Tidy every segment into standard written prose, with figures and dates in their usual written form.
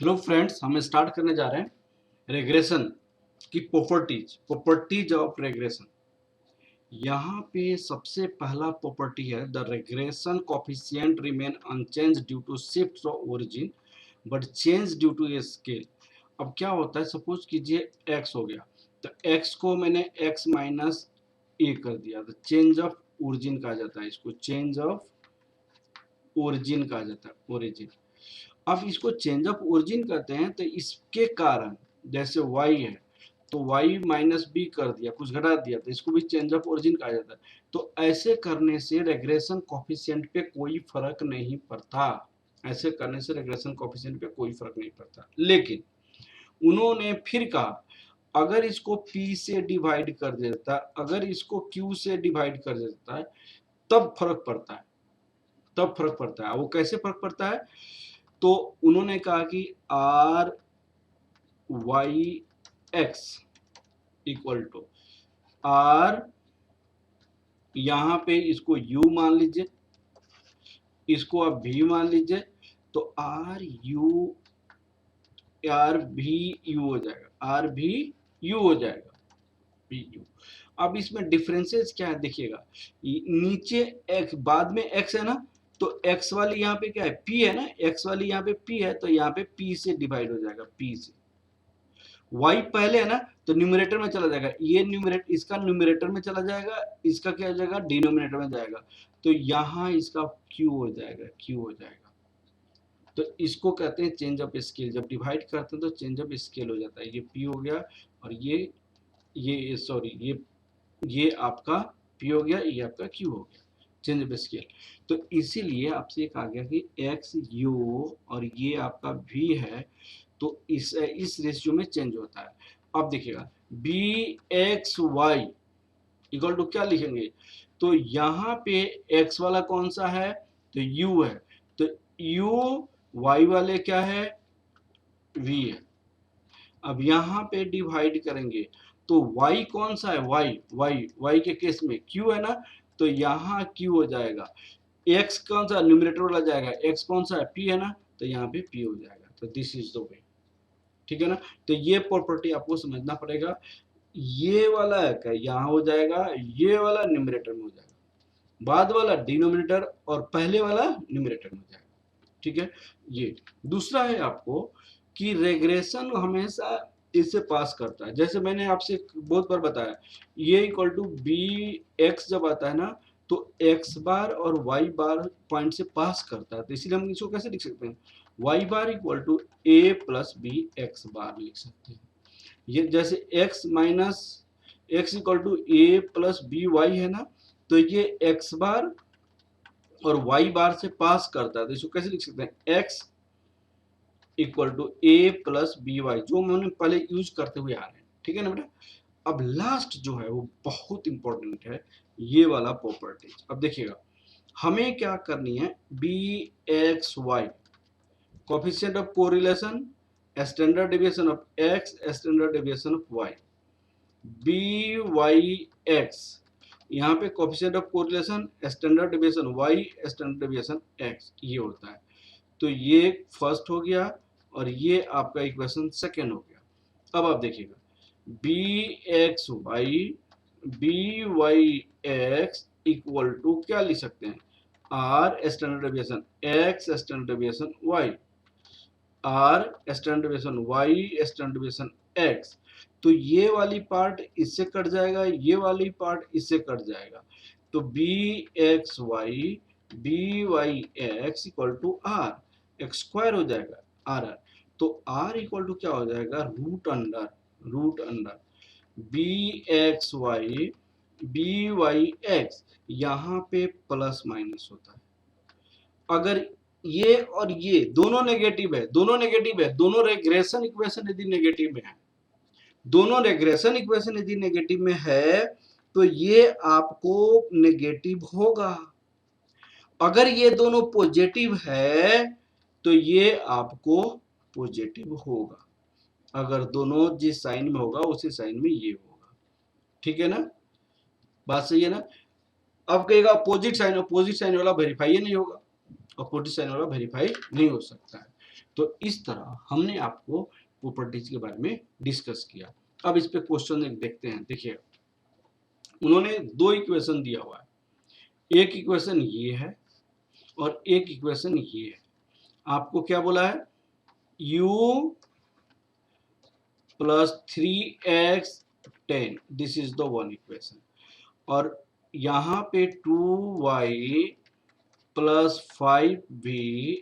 Hello friends, हम start करने जा रहे हैं रेग्रेशन की प्रॉपर्टीज ऑफ रेग्रेशन। यहाँ पे सबसे पहला प्रॉपर्टी है the regression coefficient remain unchange due to shift of origin but change due to a scale. अब क्या होता है, सपोज कीजिए x हो गया, तो x को मैंने x माइनस ए कर दिया, तो चेंज ऑफ ओरिजिन कहा जाता है, इसको चेंज ऑफ ओरिजिन कहा जाता है, ओरिजिन। अब इसको चेंज ऑफ ओरिजिन कहते हैं, तो इसके कारण जैसे y है तो y माइनस बी कर दिया, कुछ घटा दिया, तो इसको भी चेंज ऑफ ओरिजिन कहा जाता है। तो ऐसे करने से रेग्रेशन कोफिशिएंट पे कोई फर्क नहीं पड़ता, ऐसे करने से रेग्रेशन कोफिशिएंट पे कोई फर्क नहीं पड़ता। लेकिन उन्होंने फिर कहा अगर इसको p से डिवाइड कर देता, अगर इसको q से डिवाइड कर देता है तब फर्क पड़ता है, तब फर्क पड़ता है। वो कैसे फर्क पड़ता है, तो उन्होंने कहा कि R Y X equal to R, यहाँ पे इसको u मान लीजिए, इसको आप v मान लीजिए, तो आर भी u हो जाएगा, आर भी u हो जाएगा, भी u। अब इसमें डिफरेंसेस क्या है देखिएगा, नीचे x बाद में x है ना, तो x वाली यहाँ पे क्या है, p है ना, x वाली यहाँ पे p है, तो यहाँ पे p से डिवाइड हो जाएगा, p से। y पहले है ना, तो न्यूमरेटर में चला जाएगा, ये न्यूमरेटर इसका न्यूमरेटर में चला जाएगा, इसका क्या हो जाएगा, डिनोमिनेटर में जाएगा, तो यहाँ इसका q हो जाएगा, q हो जाएगा। तो इसको कहते हैं चेंज ऑफ स्केल। जब डिवाइड करते हैं तो चेंज ऑफ स्केल हो जाता है। ये p हो गया और ये सॉरी ये आपका p हो गया, ये आपका q हो गया, चेंज ऑफ स्केल। तो इसीलिए आपसे कहा गया कि x u और ये आपका v है, तो इस रेशियो में चेंज होता है। अब देखिएगा B X Y equal to क्या लिखेंगे, तो यहाँ पे x वाला कौन सा है, तो u है, तो u y वाले क्या है, v है। अब यहाँ पे डिवाइड करेंगे तो y कौन सा है, y के केस में q है ना, तो यहाँ q हो जाएगा, x कौन सा न्यूमरेटर वाला जाएगा, x कौन सा है p है ना, तो यहाँ पे p हो जाएगा। तो दिस इज द वे, ठीक है ना। तो ये प्रॉपर्टी आपको समझना पड़ेगा। ये वाला है क्या, यहाँ हो जाएगा, ये वाला न्यूमरेटर में हो जाएगा, बाद वाला डिनोमिनेटर और पहले वाला न्यूमरेटर में हो जाएगा, ठीक है। ये दूसरा है आपको कि रेग्रेशन हमेशा इससे पास करता है। जैसे मैंने आपसे बहुत बार बताया, ये इक्वल टू बी एक्स जब आता है ना, तो एक्स बार और वाई बार पॉइंट से पास करता है, तो इसीलिए हम इसको कैसे लिख सकते हैं, Y bar equal to A plus B X bar लिख सकते हैं। ये जैसे x minus X equal to A plus B Y है ना, तो ये x बार और y बार से पास करता है, तो इसको कैसे लिख सकते हैं, x equal to A plus B Y, जो मैंने पहले यूज करते हुए आ रहे हैं, ठीक है ना बेटा। अब लास्ट जो है वो बहुत इंपॉर्टेंट है, ये वाला प्रॉपर्टीज। अब देखिएगा हमें क्या करनी है, B X Y coefficient of correlation, standard deviation of x, standard deviation of y, B Y X, यहाँ पे coefficient of correlation, standard deviation y, standard deviation x, ये होता है। तो ये फर्स्ट हो गया और ये आपका इक्वेशन सेकेंड हो गया। अब आप देखिएगा B Y X equal to क्या लिख सकते हैं, R standard deviation x, standard deviation y, R standard deviation y, standard deviation x। तो ये वाली पार्ट इससे कट जाएगा, ये वाली पार्ट इससे कट जाएगा, तो B Y X equal to R, X square हो जाएगा आर आर, तो आर इक्वल टू क्या हो जाएगा, root under B Y X, यहाँ पे प्लस माइनस होता है। अगर ये और ये दोनों नेगेटिव है, दोनों रेग्रेशन इक्वेशन यदि नेगेटिव में है, दोनों रेग्रेशन इक्वेशन यदि नेगेटिव में है, तो ये आपको नेगेटिव होगा। अगर ये दोनों पॉजिटिव है तो ये आपको पॉजिटिव होगा। अगर दोनों जिस साइन में होगा उसी साइन में ये होगा, ठीक है ना, बात सही है ना। अब कहेगा अपोजिट साइन वाला वेरीफाई नहीं होगा, अपोजिट साइन वाला वेरीफाई नहीं हो सकता है। तो इस तरह हमने आपको प्रॉपर्टीज के बारे में डिस्कस किया। अब इस पे क्वेश्चन एक देखते हैं। देखिए, उन्होंने दो इक्वेशन दिया हुआ है, एक इक्वेशन ये है और एक इक्वेशन ये है। आपको क्या बोला है, u plus 3x 10, this is the one equation, और यहाँ पे 2y plus 5v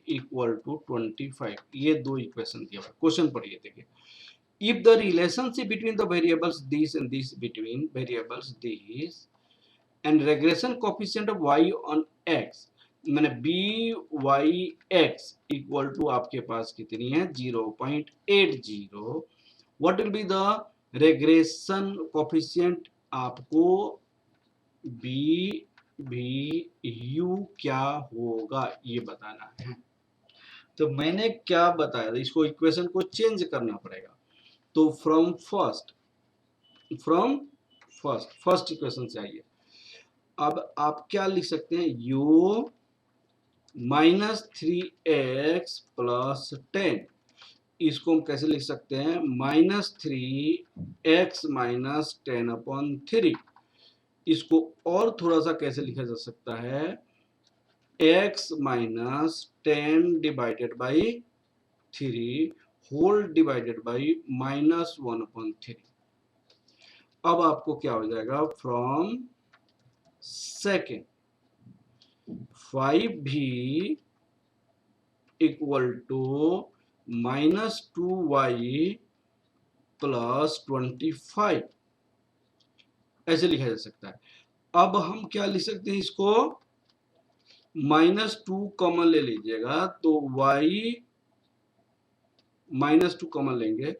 equal to 25, ये दो इक्वेशन दिया हुआ है। क्वेश्चन पढ़िए, देखिए, if the relationship between the variables these and these between variables these and regression coefficient of y on x, मैंने B Y X equal to आपके पास कितनी है 0.80, what will be the regression coefficient, आपको B भी U क्या होगा ये बताना है। तो मैंने क्या बताया था, इसको इक्वेशन को चेंज करना पड़ेगा। तो फ्रॉम फर्स्ट इक्वेशन से आइए। अब आप क्या लिख सकते हैं, u माइनस 3x प्लस 10, इसको हम कैसे लिख सकते हैं, -3x माइनस 10 अपॉन 3। इसको और थोड़ा सा कैसे लिखा जा सकता है, x minus 10 divided by 3 whole divided by -1 upon 3। अब आपको क्या हो जाएगा, फ्रॉम सेकेंड 5 भी इक्वल टू -2y प्लस 25, ऐसे लिखा जा सकता है। अब हम क्या लिख सकते हैं, इसको -2 कॉमन ले लीजिएगा, तो y -2 कॉमन लेंगे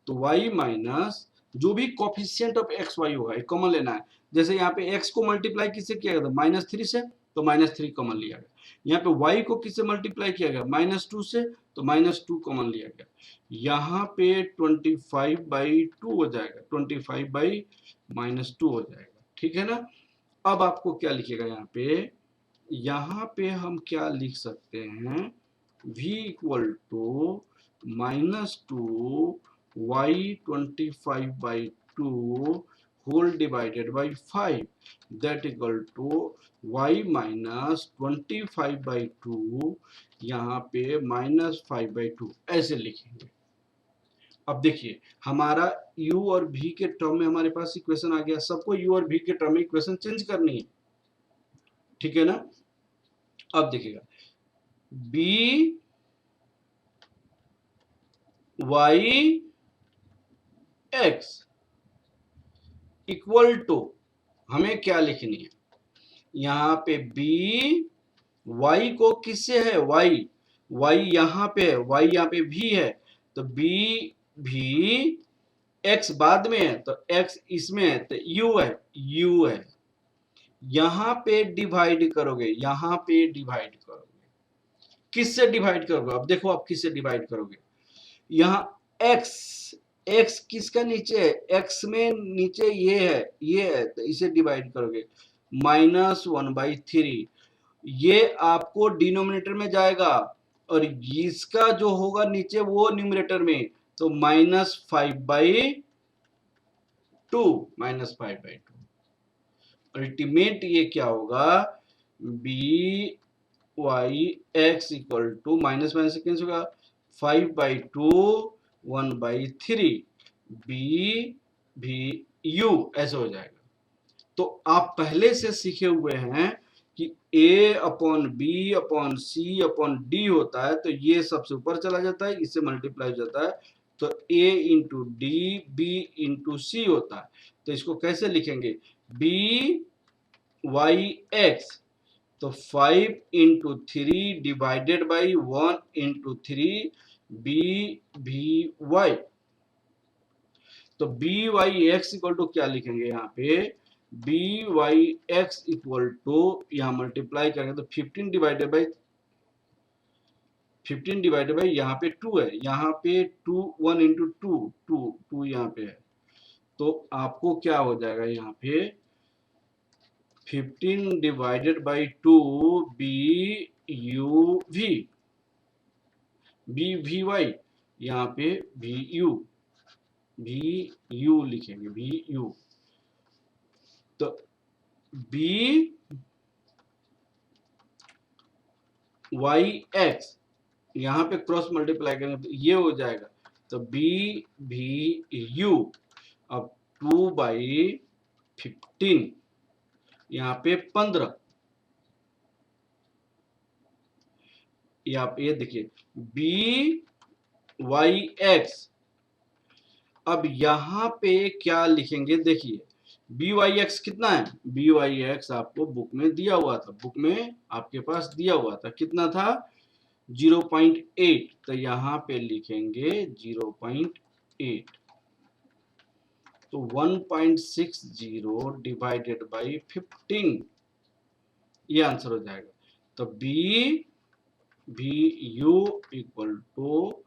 तो y माइनस जो भी कोफिशिएंट ऑफ एक्स वाई होगा ये कॉमन लेना है। जैसे यहाँ पे x को मल्टीप्लाई किससे किया गया था, -3 से, तो -3 कॉमन लिया गया। यहाँ पे y को किससे मल्टीप्लाई किया गया, -2 से, तो -2 कॉमन लिया गया। यहाँ पे 25/2 हो जाएगा, 25/-2 हो जाएगा, ठीक है ना। अब आपको क्या लिखेगा यहाँ पे हम क्या लिख सकते हैं, v equal to -2 y 25/2 whole divided by 5, that equal to y minus 25/2, यहाँ पे -5/2, ऐसे लिखेंगे। अब देखिए, हमारा u और v के टर्म में हमारे पास इक्वेशन आ गया। सबको u और v के टर्म में इक्वेशन चेंज करनी है, ठीक है ना। अब देखिएगा, b y x equal to, हमें क्या लिखनी है, यहाँ पे b y को किससे है, y यहाँ पे है, y यहाँ पे v है, तो b भी x बाद में है, तो x इसमें है, तो u है। यहाँ पे डिवाइड करोगे, यहाँ पे डिवाइड करोगे, किससे डिवाइड करोगे, अब देखो आप किससे डिवाइड करोगे। यहाँ x किसका नीचे है, x में नीचे ये है, तो इसे डिवाइड करोगे, -1/3, ये आपको डिनोमिनेटर में जाएगा और इसका जो होगा नीचे वो न्यूमरेटर में, तो -5/2 अल्टीमेट ये क्या होगा, B Y X equal to minus minus से कैंसिल होगा, 5/2 1/3 बी भी यू, ऐसे हो जाएगा। तो आप पहले से सीखे हुए हैं कि a upon B upon C upon D होता है, तो ये सबसे ऊपर चला जाता है, इससे मल्टीप्लाई हो जाता है, तो a into D B into C होता है। तो इसको कैसे लिखेंगे, बी वाई एक्स, तो 5 into 3 divided by 1 into 3 B भी वाई, तो B Y X equal to क्या लिखेंगे यहाँ पे, B Y X equal to, यहाँ मल्टीप्लाई करेंगे तो 15 डिवाइडेड बाई यहाँ पे 2 है, यहाँ पे 2 1 इंटू 2 यहाँ पे है, तो आपको क्या हो जाएगा यहाँ पे 15 divided by 2 B U V, B V Y, यहाँ पे वी यू लिखेंगे, वी यू। तो बी वाई एक्स, यहाँ पे क्रॉस मल्टीप्लाई करेंगे तो ये हो जाएगा, तो बी भी यू। अब 2/15, यहाँ पे 15, यहाँ पे ये देखिए बी वाई एक्स। अब यहाँ पे क्या लिखेंगे, देखिए बी वाई एक्स कितना है, बी वाई एक्स आपको बुक में दिया हुआ था, बुक में आपके पास दिया हुआ था, कितना था 0.8, तो यहाँ पे लिखेंगे 0.8, तो 1.60 डिवाइडेड बाई 15, ये आंसर हो जाएगा। तो B U equal to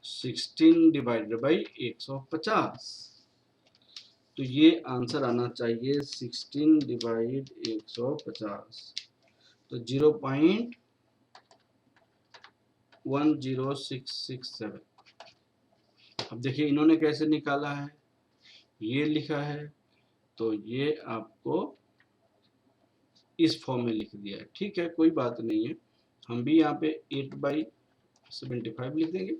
16 divided by 150, तो ये आंसर आना चाहिए 16 डिवाइड 150, तो 0.10667। अब देखिए इन्होंने कैसे निकाला है, ये लिखा है, तो ये आपको इस फॉर्म में लिख दिया है, ठीक है, कोई बात नहीं है, हम भी यहाँ पे 8/75 लिख देंगे,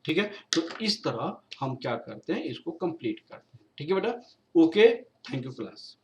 ठीक है। तो इस तरह हम क्या करते हैं, इसको कंप्लीट करते हैं, ठीक है बेटा, ओके, थैंक यू क्लास।